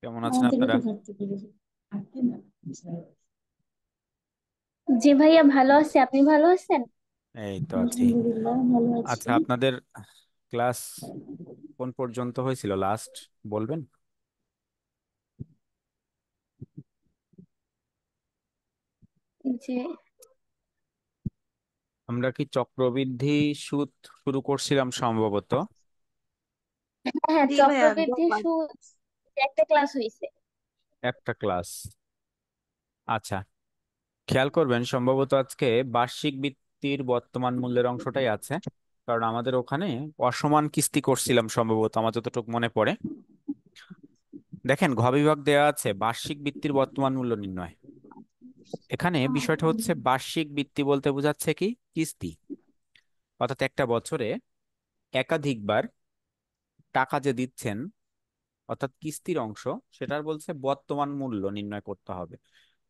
কেমন আছেন আমাদেরও আপনারা? তো ধরতে পেরেছি। জি ভাইয়া, ভালো আছে, আপনি ভালো আছেন? এই তো আছি। আলহামদুলিল্লাহ ভালো আছি। আচ্ছা, আপনাদের ক্লাস কোন পর্যন্ত হয়েছিল লাস্ট, বলবেন? যে আমরা কি চক্রবৃদ্ধি সুদ শুরু করছিলাম সম্ভবত? হ্যাঁ হ্যাঁ, জি ভাইয়া, একদম চক্রবৃদ্ধি সুদ একটা ক্লাস হয়েছে। একটা ক্লাস। আচ্ছা, খেয়াল করবেন সম্ভবত আজকে বার্ষিক ভিত্তির বর্তমান মূল্যের অংশটাই আছে, কারণ আমাদের ওখানে অসমান কিস্তি করছিলাম সম্ভবত, আমার যতটুকু মনে পড়ে। দেখেন, ঘ বিভাগ দেওয়া আছে বার্ষিক ভিত্তির বর্তমান মূল্য নির্ণয়। এখানে বিষয়টা হচ্ছে বার্ষিক ভিত্তি বলতে বোঝাচ্ছে কি কিস্তি, অর্থাৎ একটা বছরে একাধিকবার টাকা যে দিচ্ছেন, অর্থাৎ কিস্তির অংশ, সেটার বলছে বর্তমান মূল্য নির্ণয় করতে হবে।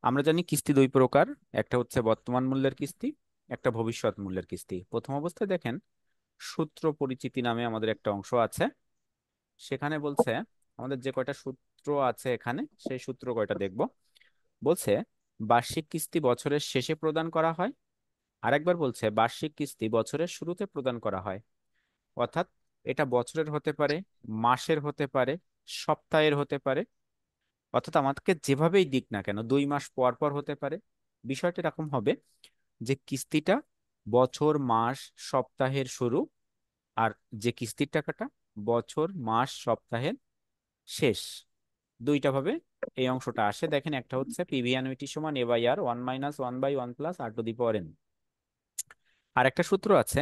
আমরা জানি কিস্তি দুই প্রকার, একটা হচ্ছে বর্তমান মূল্যের কিস্তি, একটা ভবিষ্যৎ মূল্যের কিস্তি। প্রথম অবস্থায় দেখেন সূত্র পরিচিতি নামে আমাদের একটা অংশ আছে, সেখানে বলছে আমাদের যে কয়টা সূত্র আছে এখানে, সেই সূত্র কয়টা দেখব। বলছে বার্ষিক কিস্তি বছরের শেষে প্রদান করা হয়, আরেকবার বলছে বার্ষিক কিস্তি বছরের শুরুতে প্রদান করা হয়। অর্থাৎ এটা বছরের হতে পারে, মাসের হতে পারে, সপ্তাহের হতে পারে, অর্থাৎ আমাদেরকে যেভাবেই দিক না কেন, 2 মাস পর পর হতে পারে। বিষয়টা এরকম হবে যে কিস্তিটা বছর মাস সপ্তাহের শুরু, আর যে কিস্তির টাকাটা বছর মাস সপ্তাহের শেষ। দুইটা ভাবে এই অংশটা আসে। দেখেন, একটা হচ্ছে পিভি অ্যানুইটি সমান A by R 1 - 1/1 plus R to the power N. আর একটা সূত্র আছে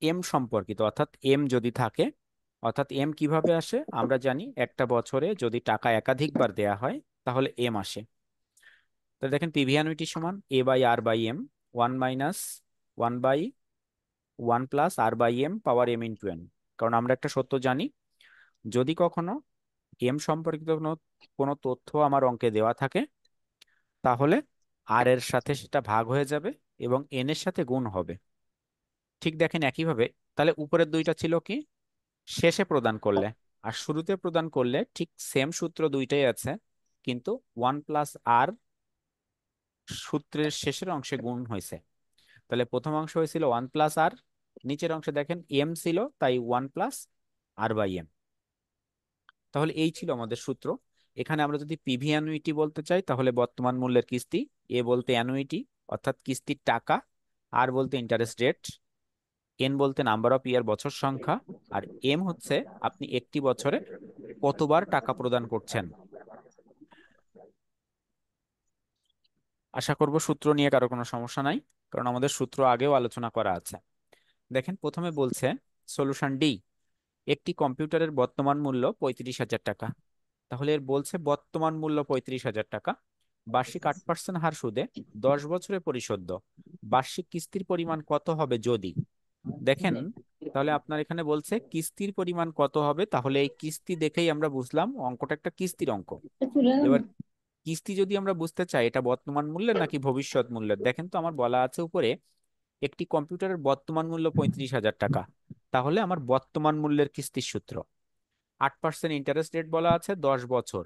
এম সম্পর্কিত, অর্থাৎ এম যদি থাকে, অর্থাৎ এম কিভাবে আসে আমরা জানি, একটা বছরে যদি টাকা একাধিকবার দেয়া হয় তাহলে এম আসে। তো দেখেন পিভি অ্যানুইটি সমান A by R by M, 1 - 1/1 plus R by M power M into N. কারণ আমরা একটা সত্য জানি, যদি কখনো এম সম্পর্কিত কোনো কোনো তথ্য আমার অঙ্কে দেওয়া থাকে, তাহলে আর এর সাথে সেটা ভাগ হয়ে যাবে এবং এন এর সাথে গুণ হবে। ঠিক দেখেন একইভাবে, তাহলে উপরের দুইটা ছিল কি শেষে প্রদান করলে, আর শুরুতে প্রদান করলে ঠিক সেম সূত্র দুইটাই আছে, কিন্তু 1 + আর সূত্রের শেষের অংশে গুণ হয়েছে। তাহলে প্রথম অংশ হয়েছিল 1 + আর, নিচের অংশে দেখেন এম ছিল, তাই 1 + আর/এম। তাহলে এই ছিল আমাদের সূত্র। এখানে আমরা যদি পিভি অ্যানুইটি বলতে চাই তাহলে বর্তমান মূল্যের কিস্তি, এ বলতে অ্যানুইটি অর্থাৎ কিস্তির টাকা, আর বলতে ইন্টারেস্ট রেট, এন বলতে নাম্বার অফ ইয়ার বছর সংখ্যা, আর এম হচ্ছে আপনি একটি বছরে কতবার টাকা প্রদান করছেন। আশা করব সূত্র নিয়ে কারো কোনো সমস্যা নাই, কারণ আমাদের সূত্র আগেও আলোচনা করা আছে। দেখেন প্রথমে বলছে সলিউশন ডি, একটি কম্পিউটারের বর্তমান মূল্য 35,000 টাকা। তাহলে এর বলছে বর্তমান মূল্য 35,000 টাকা, বার্ষিক 8% হার সুদে 10 বছরে পরিশোধ্য, বার্ষিক কিস্তির পরিমাণ কত হবে যদি। দেখেন, তাহলে আপনার এখানে বলছে কিস্তির পরিমাণ কত হবে, তাহলে এই কিস্তি দেখেই আমরা বুঝলাম অঙ্কটা একটা কিস্তির অঙ্ক। এবার কিস্তি যদি আমরা বুঝতে চাই এটা বর্তমান মূল্যের নাকি ভবিষ্যৎ মূল্যের, দেখেন তো আমার বলা আছে উপরে একটি কম্পিউটারের বর্তমান মূল্য 35,000 টাকা, তাহলে আমার বর্তমান মূল্যের কিস্তির সূত্র 8% ইন্টারেস্ট রেট বলা আছে 10 বছর।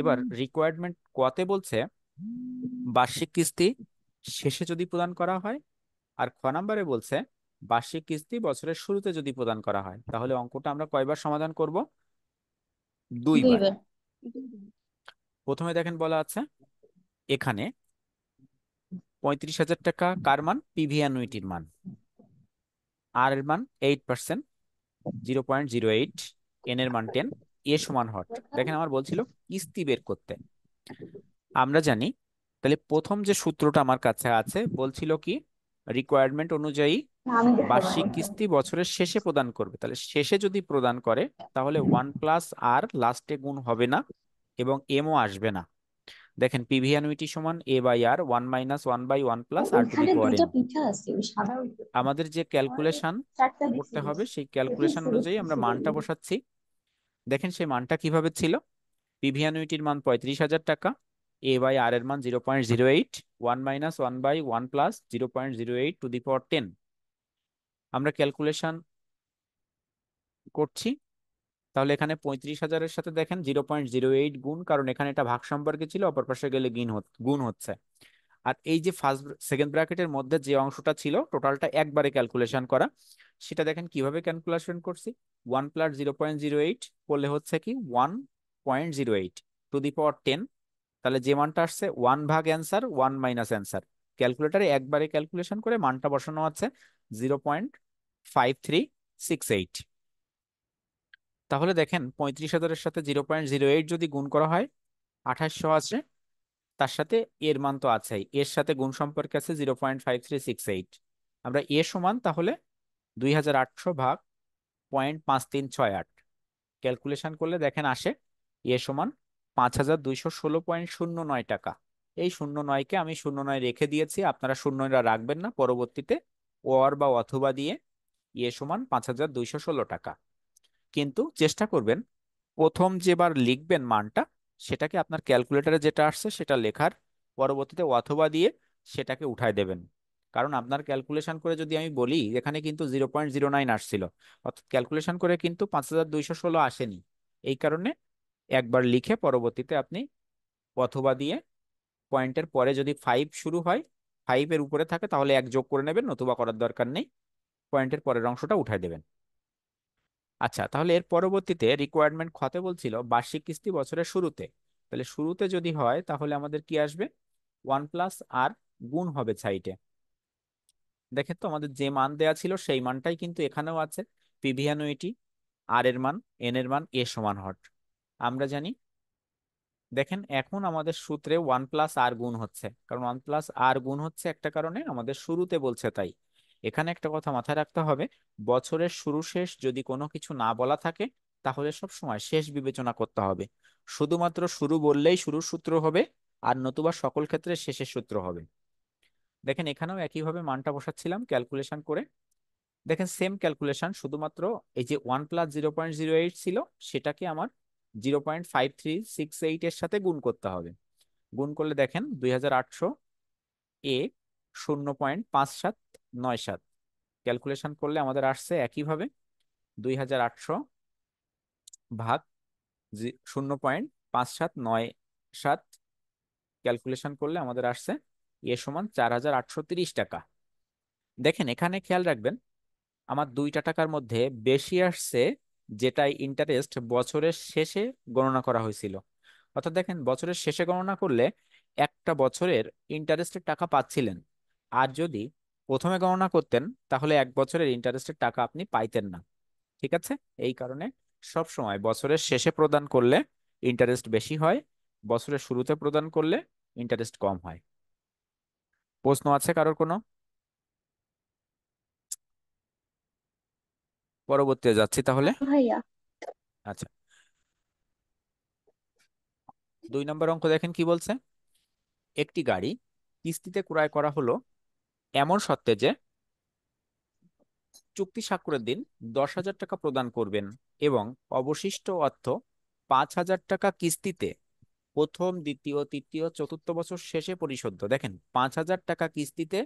এবার রিকোয়ারমেন্ট কতে বলছে বার্ষিক কিস্তি শেষে যদি প্রদান করা হয়, আর খ নাম্বারে বলছে বার্ষিক কিস্তি বছরের শুরুতে যদি প্রদান করা হয়, তাহলে অঙ্কটা আমরা কয়বার সমাধান করব? 2বার। দুইবার। প্রথমে দেখেন বলা আছে এখানে 35,000 টাকা কার মান, পিভি অ্যানুইটির মান, আর এর মান 8%, 0.08, এন এর মান 10, এ সমান হট। দেখেন আমার বলছিল কিস্তি বের করতে, আমরা জানি। তাহলে প্রথম যে সূত্রটা আমার কাছে আছে বলছিল কি রিকোয়ারমেন্ট অনুযায়ী বার্ষিক কিস্তি বছরের শেষে প্রদান করবে, তাহলে শেষে যদি প্রদান করে তাহলে 1 + আর লাস্টে গুণ হবে না এবং এমও আসবে না। দেখেন পিভি অ্যানুইটি সমান A by R 1 - 1/1 plus R to the ওইখানে পাওয়ার দুইটা এন। পিঠা আছে, ওই সাদা আমাদের যে ক্যালকুলেশন চারটা দিছে করতে হবে সেই দেখে ক্যালকুলেশন ছেড়ে অনুযায়ী আমরা ছেড়ে মানটা বসাচ্ছি। দেখেন সেই মানটা কিভাবে ছিল, পিভি অ্যানুইটির মান 35,000 টাকা। এ বাই আর এর মান 0.08, 1 - 1/1 প্লাস 0.08 টু দি পাওয়ার 10। আমরা ক্যালকুলেশন করছি। তাহলে এখানে 35,000-এর সাথে দেখেন 0.08 গুণ, কারণ এখানে এটা ভাগ সম্পর্কে ছিল, অপর পাশে গেলে গুণ হচ্ছে। আর এই যে ফার্স্ট সেকেন্ড ব্র্যাকেটের মধ্যে যে অংশটা ছিল টোটালটা একবারে ক্যালকুলেশন করা, সেটা দেখেন কিভাবে ক্যালকুলেশন করছি। 1 + 0.08 করলে হচ্ছে কি 1.08 টু দি পাওয়ার 10। তাহলে যে মানটা আসছে 1 ভাগ অ্যান্সার, 1 - অ্যান্সার। ক্যালকুলেটারে একবারে ক্যালকুলেশন করে মানটা বসানো আছে 0.5368। তাহলে দেখেন 35,000-এর সাথে 0.08 যদি গুণ করা হয় 2800 আছে। তার সাথে এর মান তো আছেই, এর সাথে গুণ সম্পর্কে আছে 0.5368। আমরা এ সমান তাহলে 2,800 ভাগ 0.5368 ক্যালকুলেশন করলে দেখেন আসে এ সমান 5,216.09 টাকা। এই 09কে আমি 09 রেখে দিয়েছি, আপনারা শূন্যরা রাখবেন না, পরবর্তীতে ওর বা অথবা দিয়ে এ সমান 5,216 টাকা। কিন্তু চেষ্টা করবেন প্রথম যেবার লিখবেন মানটা, সেটাকে আপনার ক্যালকুলেটরে যেটা আসছে সেটা লেখার, পরবর্তীতে অথবা দিয়ে সেটাকে উঠায় দেবেন। কারণ আপনার ক্যালকুলেশন করে যদি আমি বলি এখানে কিন্তু 0.09 আসছিল, অর্থাৎ ক্যালকুলেশন করে কিন্তু 5,216 আসেনি। এই কারণে একবার লিখে পরবর্তীতে আপনি অথবা দিয়ে পয়েন্টের পরে যদি 5 শুরু হয়, 5-এর উপরে থাকে তাহলে এক যোগ করে নেবেন, নতুবা করার দরকার নেই, পয়েন্টের পরের অংশটা উঠায় দেবেন। আচ্ছা, তাহলে এর পরবর্তীতে রিকোয়ারমেন্ট খতে বলছিল বার্ষিক কিস্তি বছরের শুরুতে। তাহলে শুরুতে যদি হয় তাহলে আমাদের কি আসবে, 1 + আর গুণ হবে সাইডে। দেখেন তো আমাদের যে মান দেয়া ছিল সেই মানটাই কিন্তু এখানেও আছে। পিভি অ্যানুইটি, আর এর মান, এন এর মান, এ সমান হট। আমরা জানি, দেখেন এখন আমাদের সূত্রে 1 + আর গুণ হচ্ছে, কারণ 1 + আর গুণ হচ্ছে একটা কারণে আমাদের শুরুতে বলছে তাই। এখানে একটা কথা মাথায় রাখতে হবে, বছরের শুরু শেষ যদি কোনো কিছু না বলা থাকে তাহলে সব সময় শেষ বিবেচনা করতে হবে। শুধুমাত্র শুরু বললেই শুরুর সূত্র হবে, আর নতুবা সকল ক্ষেত্রে শেষের সূত্র হবে। দেখেন এখানেও একইভাবে মানটা বসাচ্ছিলাম ক্যালকুলেশন করে। দেখেন সেম ক্যালকুলেশন, শুধুমাত্র এই যে 1 + 0.08 ছিল সেটাকে আমার 0.5368 এর সাথে গুণ করতে হবে। গুণ করলে দেখেন 2,800 এ 0.5797। ক্যালকুলেশন করলে আমাদের আসছে একইভাবে 2,800 ভাগ 0.5797। ক্যালকুলেশন করলে আমাদের আসছে এ সমান 4,830 টাকা। দেখেন এখানে খেয়াল রাখবেন, আমার 2টা টাকার মধ্যে বেশি আসছে যেটাই ইন্টারেস্ট বছরের শেষে গণনা করা হয়েছিল। অর্থাৎ দেখেন বছরের শেষে গণনা করলে একটা বছরের ইন্টারেস্টের টাকা পাচ্ছিলেন, আর যদি প্রথমে গণনা করতেন তাহলে এক বছরের ইন্টারেস্টের টাকা আপনি পাইতেন না। ঠিক আছে? এই কারণে সব সময় বছরের শেষে প্রদান করলে ইন্টারেস্ট বেশি হয়, বছরের শুরুতে প্রদান করলে ইন্টারেস্ট কম হয়। প্রশ্ন আছে কারোর কোনো? পরবর্তীতে যাচ্ছি তাহলে। না ভাইয়া। আচ্ছা, 2 নম্বর অঙ্ক দেখেন কি বলছে। একটি গাড়ি কিস্তিতে ক্রয় করা হলো এমন শর্তে যে চুক্তি স্বাক্ষরের দিন 10,000 টাকা প্রদান করবেন এবং অবশিষ্ট অর্থ 5,000 টাকা কিস্তিতে প্রথম, দ্বিতীয়, তৃতীয়, চতুর্থ বছর শেষে পরিশোধ। দেখেন 5,000 টাকা কিস্তিতে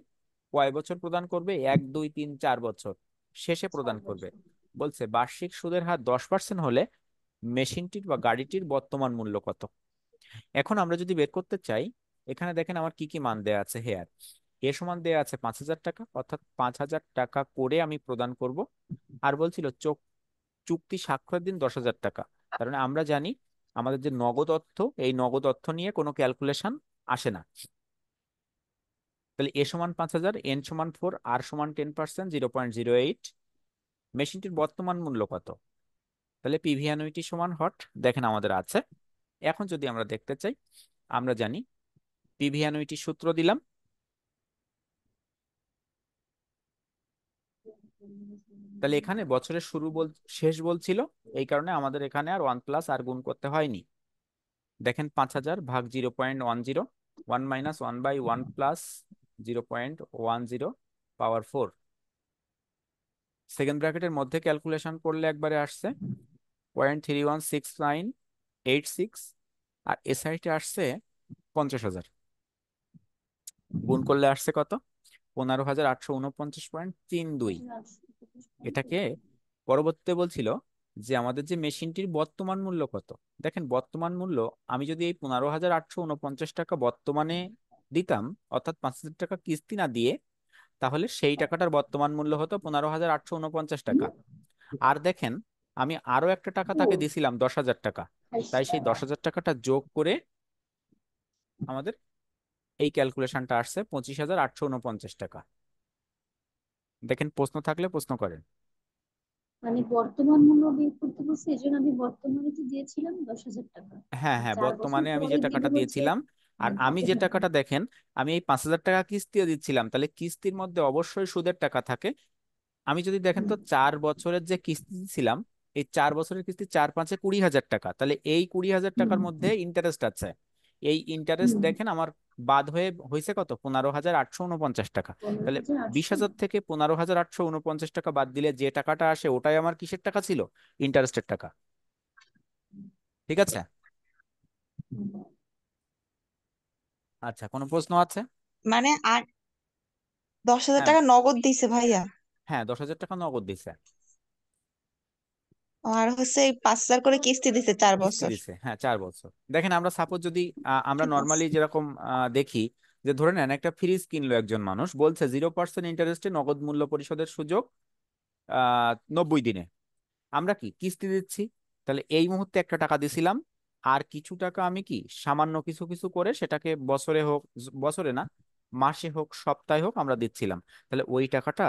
কয় বছর প্রদান করবে, 1, 2, 3, 4 বছর শেষে প্রদান করবে। বলছে বার্ষিক সুদের হার 10% হলে মেশিনটির বা গাড়িটির বর্তমান মূল্য কত। এখন আমরা যদি বের করতে চাই, এখানে দেখেন আমার কি কি মান দেয়া আছে হেয়ার। এ সমান দেয়া আছে 5,000 টাকা, অর্থাৎ 5,000 টাকা করে আমি প্রদান করব। আর বলছিল চুক্তি স্বাক্ষরের দিন 10,000 টাকা। কারণ আমরা জানি আমাদের যে নগদ অর্থ, এই নগদ অর্থ নিয়ে কোনো ক্যালকুলেশন আসে না। তাহলে এ সমান 5,000, এন সমান 4, আর সমান 10%, 0.08। মেশিনটির বর্তমান মূল্য কত? তাহলে পিভি অ্যানুইটি সমান হট, দেখেন আমাদের আছে। এখন যদি আমরা দেখতে চাই, আমরা জানি পিভি অ্যানুইটি সূত্র দিলাম। তাহলে এখানে বছরের শুরু শেষ বলছিল, এই কারণে আমাদের এখানে আর 1 + আর গুণ করতে হয়নি। দেখেন 5,000 ভাগ 0.10, 1 - 1/1 + 0.10 পাওয়ার 4। সেকেন্ড ব্র্যাকেটের মধ্যে ক্যালকুলেশন করলে একবারে আসছে 0.316986। আর এসআইটি আসছে 50,000। গুণ করলে আসছে কত? 15,849.32। এটাকে পরবর্তীতে বলছিল যে আমাদের যে মেশিনটির বর্তমান মূল্য কত। দেখেন বর্তমান মূল্য, আমি যদি এই 15,849 টাকা বর্তমানে দিতাম, অর্থাৎ 5,000 টাকা কিস্তি না দিয়ে, তাহলে সেই টাকাটার বর্তমান মূল্য হতো 15,849 টাকা। আর দেখেন, আমি আরো একটা টাকা তাকে দিছিলাম 10,000 টাকা। তাই সেই 10,000 টাকাটা যোগ করে আমাদের এই ক্যালকুলেশনটা আসছে 25,849 টাকা। দেখেন, প্রশ্ন থাকলে প্রশ্ন করেন। মানে বর্তমান মূল্য বের করতে বলছে, এই জন্য আমি বর্তমানে তো দিয়েছিলাম 10,000 টাকা। হ্যাঁ, আর হ্যাঁ, 4 বছর বর্তমানে আমি পরে যে দিব টাকাটা হচ্ছে দিয়েছিলাম, আর আমি বাকি যে টাকা। টাকাটা দেখেন, আমি এই 5,000 টাকা কিস্তিও দিচ্ছিলাম, তাহলে কিস্তির মধ্যে অবশ্যই সুদের টাকা থাকে। আমি যদি দেখেন হুম, তো 4 বছরের যে কিস্তি দিচ্ছিলাম, এই 4 বছরের কিস্তি 4 5 20,000 টাকা, তাহলে এই 20,000 টাকার হুম, মধ্যে ইন্টারেস্ট আছে। এই ইন্টারেস্ট হুম। দেখেন আমার বাদ হয়ে হয়েছে কত, 15,849 টাকা। পনেরো তাহলে হাজার বিশ আটশো হাজার থেকে 15,849 টাকা বাদ দিলে যে টাকাটা আসে, ওটাই আমার কিসের টাকা ছিল? ইন্টারেস্টের টাকা। ঠিক আছে। আচ্ছা, কোনো প্রশ্ন আছে? মানে আর 10,000 হ্যাঁ, টাকা নগদ দিছে ভাইয়া? হ্যাঁ, 10,000 টাকা নগদ দিছে। আর হচ্ছে এই 5,000 করে কিস্তি দিছে চার কিস্তি বছর দিছে, হ্যাঁ, 4 বছর। দেখেন, আমরা সাপোজ যদি আমরা ঠিক নর্মালি আছে। যেরকম দেখি, যে ধরে নেন একটা ফ্রিজ কিনলো একজন মানুষ, বলছে 0% ইন্টারেস্টে নগদ মূল্য পরিশোধের সুযোগ 90 দিনে। আমরা কি কিস্তি দিচ্ছি? তাহলে এই মুহূর্তে একটা টাকা দিছিলাম, আর কিছু টাকা আমি কি সামান্য কিছু কিছু করে সেটাকে বছরে হোক, বছরে না, মাসে হোক, সপ্তাহে হোক আমরা দিচ্ছিলাম। তাহলে ওই টাকাটা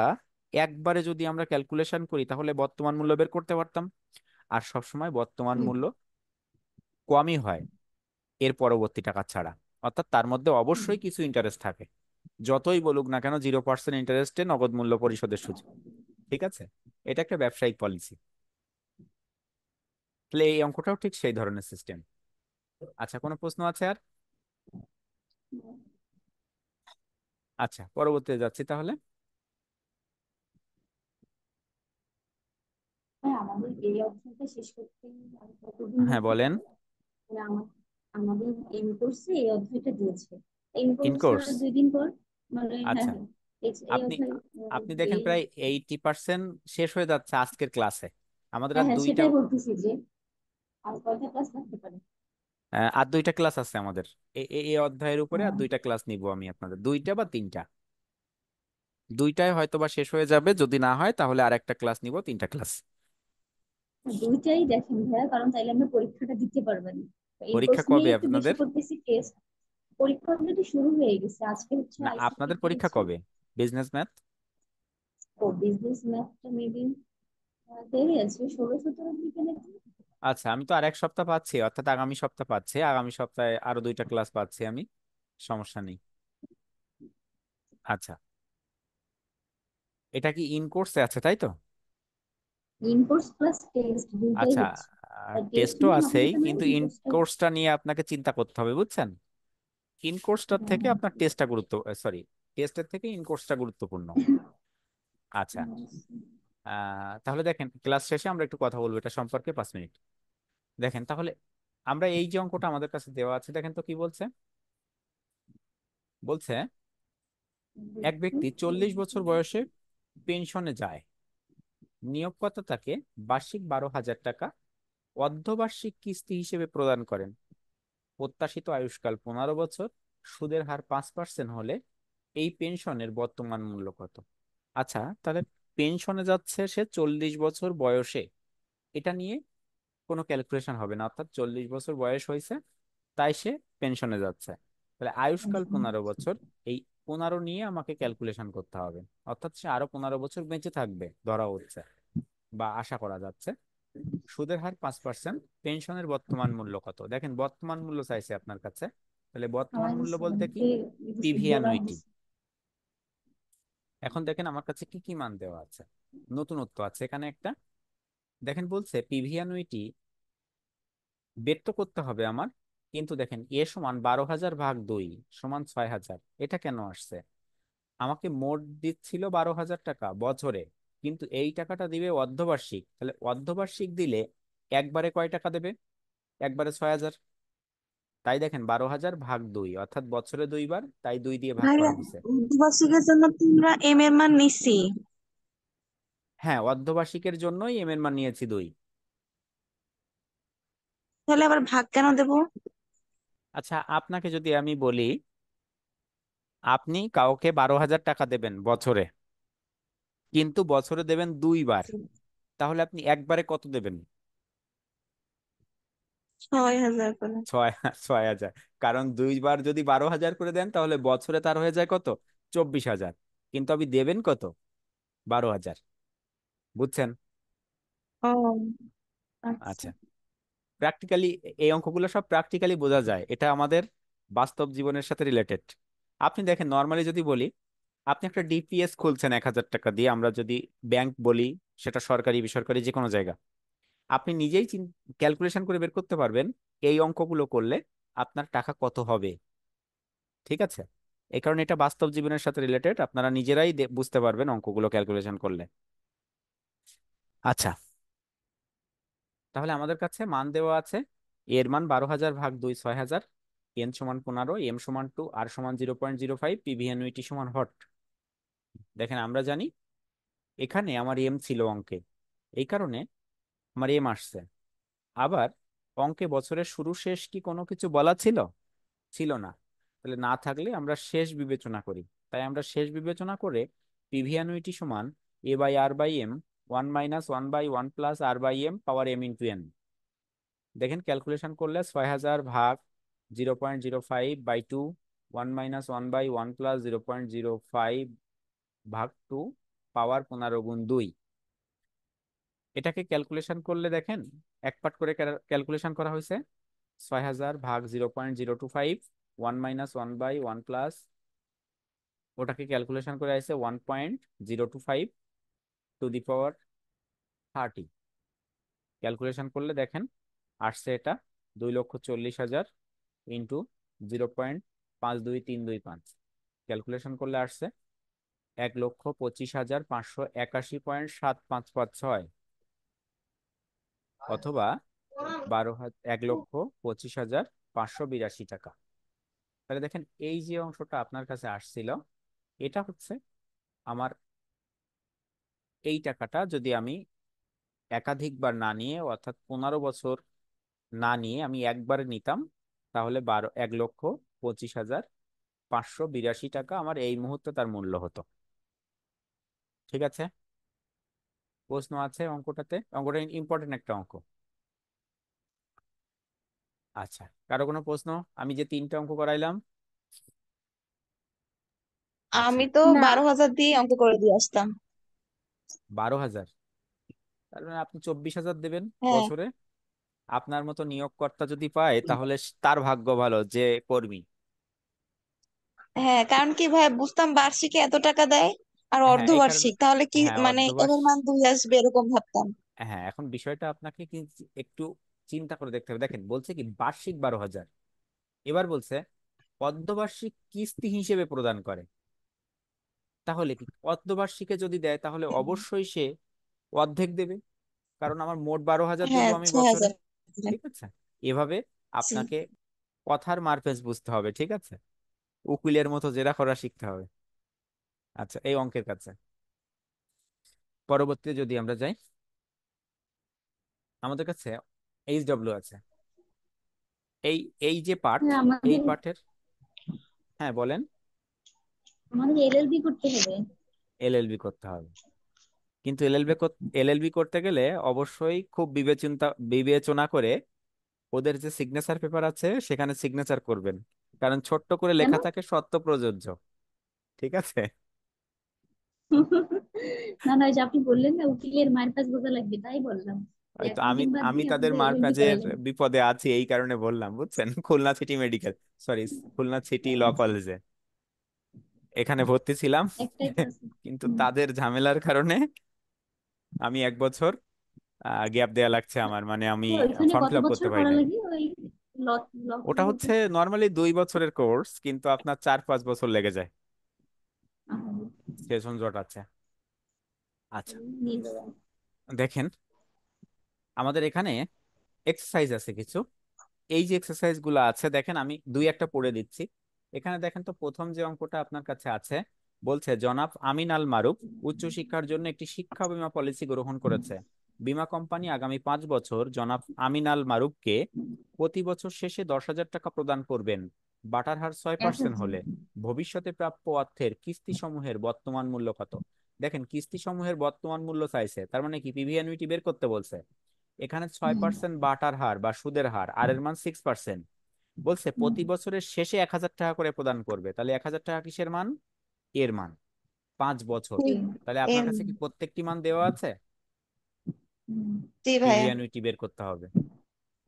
একবারে যদি আমরা ক্যালকুলেশন করি, তাহলে বর্তমান মূল্য বের করতে পারতাম। আর সবসময় বর্তমান হুম, মূল্য কমই হয় এর পরবর্তী টাকা ছাড়া। অর্থাৎ তার মধ্যে হুম। অবশ্যই কিছু ইন্টারেস্ট থাকে, যতই বলুক না কেন 0% ইন্টারেস্টে নগদ মূল্য পরিশোধের সুযোগ। ঠিক আছে। এটা একটা ব্যবসায়িক পলিসি। তাহলে এই অঙ্কটাও ঠিক সেই ধরনের সিস্টেম। আচ্ছা, কোনো প্রশ্ন আছে আর? আচ্ছা, পরবর্তীতে যাচ্ছি তাহলে। আমাদের এই অধ্যায়টা শেষ করতে আর কতদিন হ্যাঁ, লাগতে বলেন। পারে? মানে আমাদের এম কোর্সে এই অধ্যায়টা দিয়েছে। M course in-course. 2 দিন পর। মানে হ্যাঁ, আচ্ছা, হ্যাঁ। এই আপনি অধ্যায় আপনি দেখেন এই প্রায় 80% শেষ হয়ে যাচ্ছে আজকের ক্লাসে। আমাদের হ্যাঁ, আর হ্যাঁ, দুইটা সেটাই বলতেছি যে আর কয়টা ক্লাস থাকতে পারে। আর দুইটা ক্লাস আছে আমাদের। এই অধ্যায়ের উপরে আর হ্যাঁ, দুইটা ক্লাস নিব আমি আপনাদের, দুইটা বা তিনটা। দুইটাই হয়তো বা শেষ হয়ে যাবে, যদি না হয় তাহলে আর একটা ক্লাস নিব, তিনটা ক্লাস। দুইটাই দেখেন ভাইয়া, কারণ তাইলে আমরা পরীক্ষাটা দিতে পারবেন। এই পরীক্ষা কোর্স কবে নিয়ে একটু বেশি আপনাদের? করতেছি টেস্ট। পরীক্ষা অলরেডি শুরু হয়ে গেছে, আজকে হচ্ছে না, আইসিটি আপনাদের পরীক্ষা দিয়েছে। কবে? Business math. ও বিজনেস ম্যাথটা মেবি দেরি আছে, 16-17 দিকে নাকি। আচ্ছা, আমি তো আর এক সপ্তাহ পাচ্ছি, অর্থাৎ আগামী সপ্তাহ পাচ্ছি, আগামী সপ্তাহে আরো দুইটা ক্লাস পাচ্ছি আমি। সমস্যা নেই। আচ্ছা, এটা কি ইন কোর্সে আছে, তাই তো? ইন কোর্স প্লাস টেস্ট দুইটাই আচ্ছা, হচ্ছে। টেস্ট টেস্টও নিয়ে আছেই, মাথাটা নাই, কিন্তু ইন ইন কোর্সটা। কোর্সটা নিয়ে আপনাকে চিন্তা করতে হবে, বুঝছেন? ইন কোর্সটার থেকে আপনার টেস্টটা সরি, টেস্টের থেকে ইন কোর্সটা গুরুত্বপূর্ণ। আচ্ছা, তাহলে দেখেন, ক্লাস শেষে আমরা একটু কথা বলবো এটা সম্পর্কে, 5 মিনিট। দেখেন তাহলে, আমরা এই যে অঙ্কটা আমাদের কাছে দেওয়া আছে, দেখেন তো কি বলছে। বলছে এক ব্যক্তি 40 বছর বয়সে পেনশনে যায়। নিয়োগকর্তা তাকে বার্ষিক 12,000 টাকা অর্ধবার্ষিক কিস্তি হিসেবে প্রদান করেন। প্রত্যাশিত আয়ুষ্কাল 15 বছর। সুদের হার 5% হলে এই পেনশনের বর্তমান মূল্য কত? আচ্ছা, তাহলে পেনশনে যাচ্ছে সে 40 বছর বয়সে, এটা নিয়ে কোনো ক্যালকুলেশন হবে না, অর্থাৎ 40 বছর বয়স হয়েছে, তাই সে পেনশনে যাচ্ছে। তাহলে আয়ুষ্কাল 15 বছর, এই 15 নিয়ে আমাকে ক্যালকুলেশন করতে হবে। অর্থাৎ সে আরো 15 বছর বেঁচে থাকবে ধরা হচ্ছে, বা আশা করা যাচ্ছে। সুদের হার 5%। পেনশনের বর্তমান মূল্য কত? দেখেন, বর্তমান মূল্য চাইছে আপনার কাছে। তাহলে বর্তমান আমার মূল্য কাছে বলতে কি? আমাকে কিছু পিভি বলা অ্যানুইটি। হয়েছে। এখন দেখেন আমার কাছে কি কি মান দেওয়া আছে, নতুনত্ব আছে এখানে একটা। দেখেন, বলছে পিভি অ্যানুইটি বের তো করতে হবে আমার, কিন্তু দেখেন এ সমান 12,000 ভাগ 2 সমান 6,000, এটা কেন আসছে? আমাকে মোট দিচ্ছিল 12,000 টাকা বছরে, কিন্তু এই টাকাটা দিবে অর্ধবার্ষিক। তাহলে অর্ধবার্ষিক দিলে একবারে কয় টাকা দেবে? একবারে 6,000। তাই দেখেন 12,000 ভাগ 2, অর্থাৎ বছরে 2 বার, তাই 2 দিয়ে ভাগ ভাইয়া, করা হয়েছে। অর্ধবার্ষিকের জন্য তোমরা এম এর মান নিছি। হ্যাঁ, অর্ধবার্ষিকের জন্যই এম এর মান নিয়েছি 2। তাহলে আবার ভাগ কেন দেবো? আচ্ছা, আপনাকে যদি আমি বলি আপনি কাউকে 12,000 টাকা দেবেন বছরে, কিন্তু বছরে দেবেন 2 বার, তাহলে আপনি একবারে কত দেবেন? 6,000 করে। ছয় 6,000। কারণ 2 বার যদি 12,000 করে দেন তাহলে বছরে তার হয়ে যায় কত? 24,000। কিন্তু আপনি দেবেন কত? 12,000। বুঝছেন? ও আচ্ছা। আচ্ছা, প্র্যাকটিক্যালি এই অঙ্কগুলো সব প্র্যাকটিক্যালি বোঝা যায়, এটা আমাদের বাস্তব জীবনের সাথে রিলেটেড। আপনি দেখেন, নর্মালি যদি বলি, আপনি একটা ডিপিএস খুলছেন 1,000 টাকা দিয়ে, আমরা যদি ব্যাংক বলি, সেটা সরকারি বেসরকারি যে কোনো জায়গা, আপনি নিজেই ক্যালকুলেশন করে বের করতে পারবেন এই অঙ্কগুলো করলে আপনার টাকা কত হবে। ঠিক আছে? এই কারণে এটা বাস্তব জীবনের সাথে রিলেটেড, আপনারা নিজেরাই বুঝতে পারবেন অঙ্কগুলো ক্যালকুলেশন করলে। আচ্ছা, তাহলে আমাদের কাছে মান দেওয়া আছে। এর মান 12,000 ভাগ 2 6,000, এন সমান 15, এম সমান 2, আর সমান 0.05, পিভি অ্যানুইটি সমান হট। দেখেন, আমরা জানি এখানে আমার এম ছিল অঙ্কে, এই কারণে আমার এম আসছে। আবার অঙ্কে বছরের শুরু শেষ কি কোনো কিছু বলা ছিল? ছিল না। তাহলে না থাকলে আমরা শেষ বিবেচনা করি। তাই আমরা শেষ বিবেচনা করে পিভি অ্যানুইটি সমান A by R by M, 1 - 1/1 plus R by M power M into N. দেখেন, ক্যালকুলেশন করলে 6,000 ভাগ 0.05/2, 1 - 1/1 প্লাস 0.05 ভাগ 2 পাওয়ার 15 গুণ 2। এটাকে ক্যালকুলেশন করলে দেখেন, এক পার্ট করে ক্যালকুলেশন করা হয়েছে। 6,000 ভাগ 0.025, 1 - 1/1 প্লাস, ওটাকে ক্যালকুলেশন করে আসছে 1.025 টু দি পাওয়ার 30। ক্যালকুলেশন করলে দেখেন আসছে এটা 2,40,000 ইন্টু 0.52325। ক্যালকুলেশন করলে আসছে 1,25,581.7556, অথবা 1,25,582 টাকা। তাহলে দেখেন, এই যে অংশটা আপনার কাছে আসছিল, এটা হচ্ছে আমার, এই টাকাটা যদি আমি একাধিকবার না নিয়ে, অর্থাৎ 15 বছর না নিয়ে আমি একবারে নিতাম, তাহলে 1,25,582 টাকা আমার এই মুহূর্তে তার মূল্য হতো। ঠিক আছে? প্রশ্ন আছে অঙ্কটাতে? অঙ্কটা ইম্পর্টেন্ট একটা অঙ্ক। আচ্ছা, কারো কোনো প্রশ্ন? আমি যে 3টে অঙ্ক করাইলাম। আচ্ছা, আমি তো না। 12,000 দিয়ে অঙ্ক করে দিয়ে আসতাম। 12,000? তার মানে আপনি 24,000 দেবেন হ্যাঁ। বছরে। আপনার মতো নিয়োগকর্তা যদি পায় তাহলে তার ভাগ্য ভালো যে কর্মী। হ্যাঁ, কারণ কি ভাই, বুঝতাম বার্ষিকে এত টাকা দেয় আর হ্যাঁ, এই কারণে। অর্ধবার্ষিক, তাহলে কি হ্যাঁ, মানে এম অর্ধবাস। এর মান 2 আসবে এরকম ভাবতাম। হ্যাঁ, এখন বিষয়টা আপনাকে কি একটু চিন্তা করে দেখতে হবে। দেখেন, বলছে কি বার্ষিক 12,000, এবার বলছে অর্ধবার্ষিক কিস্তি হিসেবে প্রদান করে। তাহলে কি অর্ধবার্ষিকে যদি দেয় তাহলে অবশ্যই সে অর্ধেক দেবে, কারণ আমার মোট 12,000 দেবো হ্যাঁ, আমি বছরে। 6,000। ঠিক আছে? এভাবে জি। আপনাকে কথার মারপ্যাঁচ বুঝতে হবে। ঠিক আছে? উকিলের মতো জেরা করা শিখতে হবে। আচ্ছা, এই অঙ্কের কাছে পরবর্তীতে যদি আমরা যাই, আমাদের কাছে এইচডব্লিউ আছে। এই এই যে পার্ট, হ্যাঁ, এই আমাদের পার্টের। হ্যাঁ, বলেন। আমাদের এলএলবি করতে হবে। এলএলবি করতে হবে, কিন্তু এলএলবি করতে গেলে অবশ্যই খুব বিবেচনা করে ওদের যে সিগনেচার পেপার আছে সেখানে সিগনেচার করবেন, কারণ ছোট্ট করে কেন? লেখা থাকে সত্য প্রযোজ্য। ঠিক আছে? না না, ওই যে আপনি বললেন না উকিলের মায়ের কাছে বোঝা লাগবে, তাই বললাম যে হয়তো আমি অ্যাকাউন্টিং বাদ আমি দিয়ে আপনি তাদের তো এলএলবি মারপ্যাচের করাইলেন। বিপদে আছি, এই কারণে বললাম, বুঝছেন? Khulna city medical, sorry, Khulna city law কলেজে এখানে ভর্তি ছিলাম। একটাই তো আছে। কিন্তু হুম। তাদের ঝামেলার কারণে আমি 1 বছর গ্যাপ দেয়া লাগছে আমার, মানে আমি ওইখানে ফর্ম কত ফিল আপ করতে বছর পারি করা নাই। লাগে ওই ল ল ওটা গুলো হচ্ছে নর্মালি 2 বছরের কোর্স, কিন্তু আপনার 4-5 বছর লেগে যায়, সেশন জট আছে। আচ্ছা, নিয়ে যাওয়া। দেখেন, আমাদের এখানে এক্সারসাইজ আছে কিছু। এই যে এক্সারসাইজ গুলো আছে দেখেন, আমি দুই একটা পড়ে দিচ্ছি। এখানে দেখেন তো, প্রথম যে অঙ্কটা আপনার কাছে আছে, বলছে জনাব আমিন আল মারুফ উচ্চশিক্ষার জন্য একটি শিক্ষা বীমা পলিসি গ্রহণ করেছে। বীমা কোম্পানি আগামী 5 বছর জনাব আমিন আল মারুফকে প্রতি বছর শেষে 10,000 টাকা প্রদান করবেন। বাটার হার 6% 1,000। হলে ভবিষ্যতে প্রাপ্য অর্থের কিস্তি সমূহের বর্তমান মূল্য কত? দেখেন, কিস্তি সমূহের বর্তমান মূল্য চাইছে, তার মানে কি পিভি অ্যানুইটি বের করতে বলছে। এখানে ছয় হুম পার্সেন্ট বাটার হার বা সুদের হার, আর এর মান 6%। বলছে হুম। প্রতি বছরের শেষে 1,000 টাকা করে প্রদান করবে, তাহলে 1,000 টাকা কিসের মান? এর মান। 5 বছর। জি। তাহলে আপনার এর কাছে কি প্রত্যেকটি মান দেওয়া আছে? হুম। জি পিভি ভাইয়া। অ্যানুইটি বের করতে হবে।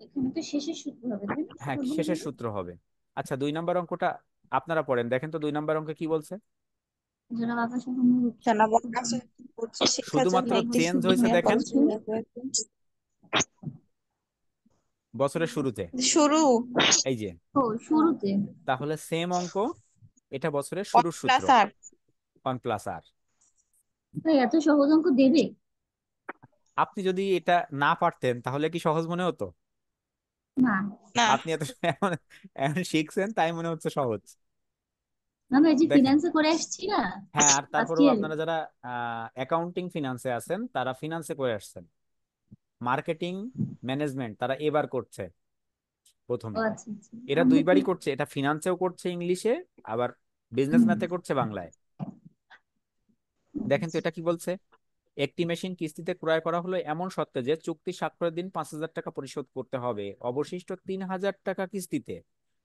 এখানে তো শেষের সূত্র হবে, তাই না? হ্যাঁ, সূত্রগুলো শেষের বলো। সূত্র হবে। আচ্ছা, 2 নম্বর অঙ্কটা আপনারা পড়েন, দেখেন তো 2 নম্বর অঙ্কে কি বলছে। জনাব আকাশ আহমেদ জানাবো আকাশ উচ্চ শিক্ষার জন্য শুধুমাত্র একটি চেঞ্জ হয়েছে শিক্ষা দেখেন পলিসি। বছরের শুরুতে, শুরু এই যে। ও শুরুতে। তাহলে সেম অঙ্ক, এটা বছরের ওয়ান শুরুর সূত্র। প্লাস আর। 1+r। ভাই এত সহজ অঙ্ক দেবে? আপনি যদি এটা না পারতেন তাহলে কি সহজ মনে হতো? না। না। আপনি এত এখন এখন শিখছেন তাই মনে হচ্ছে সহজ। না ভাই, যে দেখেন, ফিনান্সে করে আসছি না হ্যাঁ, আর ফার্স্ট তারপরেও ইয়ারে। আপনারা যারা অ্যাকাউন্টিং ফিনান্সে আছেন তারা ফিনান্সে করে আসছেন। মার্কেটিং ম্যানেজমেন্ট তারা এবার করছে ও প্রথমে। আচ্ছা আচ্ছা। এরা আমরা তো দুইবারই করছে, এটা ফিনান্সেও করছে ইংলিশে, আবার বিজনেস হুম, ম্যাথে করছে বাংলায়। দেখেন তো আচ্ছা। এটা কি বলছে। একটি মেশিন কিস্তিতে ক্রয় করা হলো এমন শর্তে যে চুক্তি স্বাক্ষরের দিন 5,000 টাকা পরিশোধ করতে হবে, অবশিষ্ট 3,000 টাকা কিস্তিতে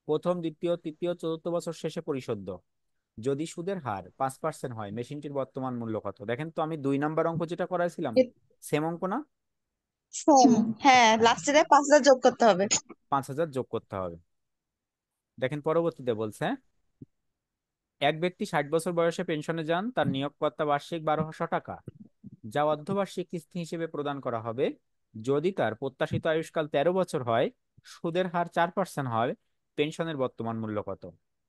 প্রথম, দ্বিতীয়, তৃতীয়, চতুর্থ বছর শেষে পরিশোধ্য। যদি সুদের হার 5% হয় মেশিনটির বর্তমান মূল্য কত? দেখেন তো, আমি 2 নম্বর অঙ্ক যেটা করাইছিলাম সেম অঙ্ক না? সেম। হুম। হ্যাঁ, লাস্টে 5,000 যোগ করতে হবে। 5,000 যোগ করতে হবে। দেখেন পরবর্তীতে বলছে, এক ব্যক্তি 60 বছর বয়সে পেনশনে যান, তার নিয়োগকর্তা বার্ষিক 1,200 টাকা যা অর্ধবার্ষিক কিস্তি হিসেবে প্রদান করা হবে। যদি তার প্রত্যাশিত আয়ুষ্কাল 13 বছর হয়, সুদের হার 4% হয়, পেনশনের বর্তমান মূল্য কত?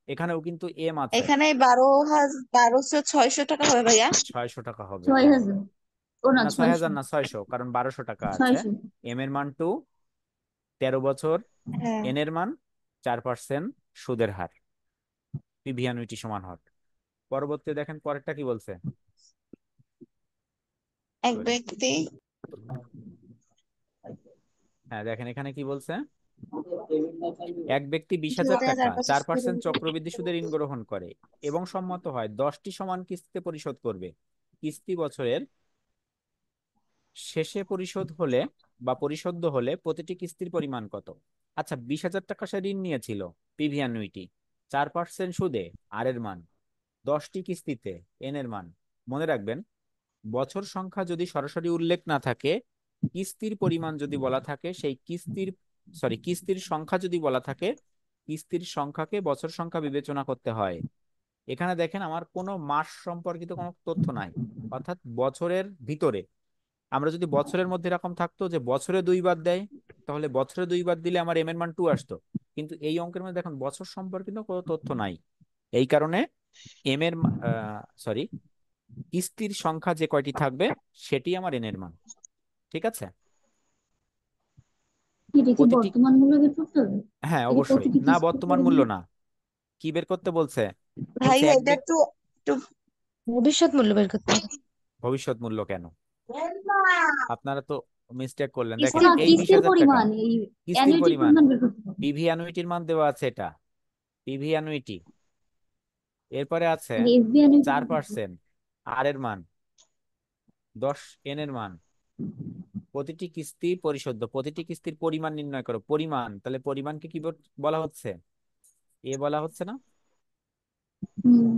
এখানেও কিন্তু এম আছে। এখানে 12,600 টাকা হবে ভাইয়া। 600 টাকা হবে, ছয় হ্যাঁ। হাজার ও না, না, 6,000 600। না, 600, কারণ 1200 টাকা আছে। 600। এম এর মান 2, 13 বছর, হ্যাঁ। এন এর মান 4%, সুদের হার, পিভি অ্যানুইটি সমান হট। পরবর্তী দেখেন পরেরটা কি বলছে। এক সরি, ব্যক্তি হ্যাঁ দেখেন এখানে কি বলছে। এক ব্যক্তি বিশ হাজার যদি টাকা 4 বছর 4% চক্রবৃদ্ধি সুদে ঋণ গ্রহণ করে এবং সম্মত হয় 10টি সমান কিস্তিতে পরিশোধ করবে। কিস্তি বছরের শেষে পরিশোধ হলে বা পরিশোধ্য হলে প্রতিটি কিস্তির পরিমাণ কত? আচ্ছা, 20,000 টাকা সে ঋণ নিয়েছিল, পিভি অ্যানুইটি, 4% সুদে, আর এর মান, 10টি কিস্তিতে, এন এর মান। মনে রাখবেন, বছর সংখ্যা যদি সরাসরি উল্লেখ না থাকে, কিস্তির পরিমাণ যদি বলা থাকে, সেই কিস্তির সংখ্যা যদি বলা থাকে, কিস্তির সংখ্যাকে বছর সংখ্যা বিবেচনা করতে হয়। এখানে দেখেন আমার কোনো মাস সম্পর্কিত কোনো তথ্য নাই, অর্থাৎ বছরের ভিতরে। আমরা যদি বছরের মধ্যে এরকম থাকতো যে বছরে 2 বার দেয়, তাহলে বছরে 2 বার দিলে আমার এম এর মান 2 আসতো। কিন্তু এই অঙ্কের মধ্যে দেখুন বছর সম্পর্কিত কোনো তথ্য নাই। এই কারণে এম এর সরি, কিস্তির সংখ্যা যে কয়টি থাকবে সেটি আমার এন এর মান। ঠিক আছে। এটা কি প্রতিটি, বর্তমান মূল্য বের করতে হবে? হ্যাঁ এটা অবশ্যই, প্রতিটি না কিস্তির বর্তমান মূল্য পরিমাণ? না। কি বের করতে বলছে? বলছে ভাইয়া এক এটা ব্যক্তি, একটু একটু ভবিষ্যৎ মূল্য বের করতে হবে। ভবিষ্যৎ মূল্য কেন? আপনারা তো মিস্টেক করলেন। ও দেখেন না, এই বিশ কিস্তির হাজার টাকা পরিমাণ, এই কিস্তির অ্যানুইটির পরিমাণ, পরিমাণ বের করতে হবে। পিভি অ্যানুইটির মান দেওয়া আছে এটা, পিভি অ্যানুইটি। এরপরে আছে তাহলে এসবি অ্যানুইটি চার বের করতে হবে। পার্সেন্ট আর এর মান, 10 এন এর মান, প্রতিটি কিস্তি পরিশোধ্য, প্রতিটি কিস্তির পরিমাণ নির্ণয় করো। পরিমাণ, তাহলে পরিমাণকে কি বলা হচ্ছে? এ বলা হচ্ছে না? হুম।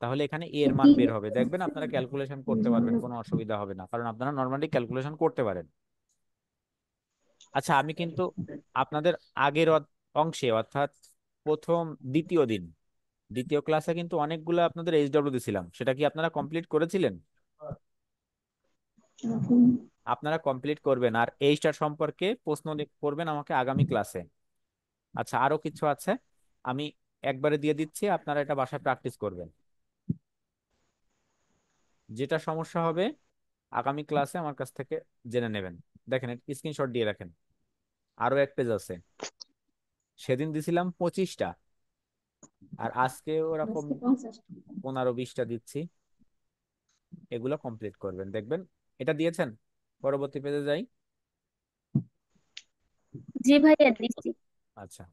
তাহলে এখানে এ তো এর মান কি বের বের হবে। দেখবেন করতে আপনারা হবে? ক্যালকুলেশন করতে পারবেন, কোনো অসুবিধা হবে না, কারণ আপনারা নর্মালি ক্যালকুলেশন করতে পারেন। আচ্ছা, আমি কিন্তু আপনাদের আগের অংশে, অর্থাৎ প্রথম, দ্বিতীয় দিন, দ্বিতীয় ক্লাসে কিন্তু অনেকগুলো আপনাদের এইচডব্লিউ দিছিলাম, সেটা কি আপনারা কমপ্লিট করেছিলেন? এখন আপনারা কমপ্লিট করবেন, আর এইচটার সম্পর্কে প্রশ্ন করবেন আমাকে আগামী ক্লাসে। আচ্ছা, আরো কিছু আছে, আমি একবারে দিয়ে দিচ্ছি, আপনারা এটা বাসায় প্র্যাকটিস করবেন। যেটা সমস্যা হবে আগামী ক্লাসে আমার কাছ থেকে জেনে নেবেন। দেখেন স্ক্রিনশট দিয়ে রাখেন, আরো 1 পেজ আছে। সেদিন দিছিলাম 25টা, আর আজকে ওরকম আজকে 50টা। 15-20টা দিচ্ছি। এগুলো কমপ্লিট করবেন, দেখবেন এটা দিয়েছেন। পরবর্তী পেজে যাই। জি ভাইয়া দিচ্ছি। আচ্ছা,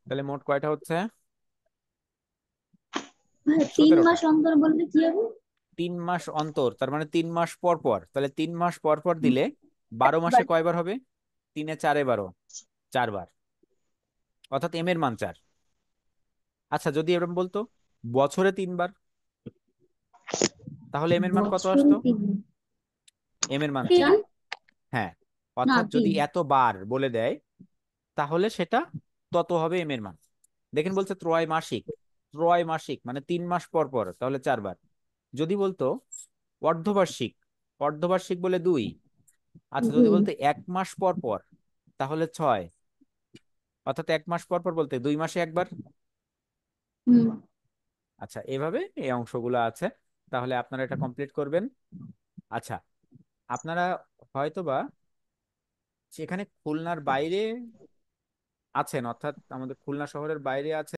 তাহলে মোট কয়টা হচ্ছে? ভাইয়া 17টা। 3 মাস অন্তর বললে কি হবে? 3 মাস অন্তর, তার মানে 3 মাস পর পর, তাহলে 3 মাস পর পর দিলে 12 মাসে একবার। কয়বার হবে? 3 এ 4 এ 12, 4 বার, অর্থাৎ এম এর মান 4। আচ্ছা, যদি এরকম বলতো বছরে 3 বার, তাহলে এম এর মান কত বছরে আসতো? 3 বার। এম এর মান 3। 3। হ্যাঁ, না, অর্থাৎ যদি 3। এত বার বলে দেয় তাহলে সেটা তত হবে এম এর মান। দেখেন বলছে ত্রয়মাসিক, ত্রয়মাসিক মানে 3 মাস পর পর, তাহলে 4 বার। যদি বলতো অর্ধবার্ষিক, অর্ধবার্ষিক বলে 2। আচ্ছা, যদি 2। বলতো 1 মাস পর পর, তাহলে 6। অর্থাৎ 1 মাস পর পর বলতে 2 মাসে একবার। হুম। আচ্ছা, এভাবে এই অংশগুলো আছে। তাহলে আপনারা এটা কমপ্লিট করবেন। আচ্ছা, আপনারা হয়তোবা সেখানে খুলনার বাইরে আছেন, অর্থাৎ আমাদের খুলনা শহরের বাইরে আছেন।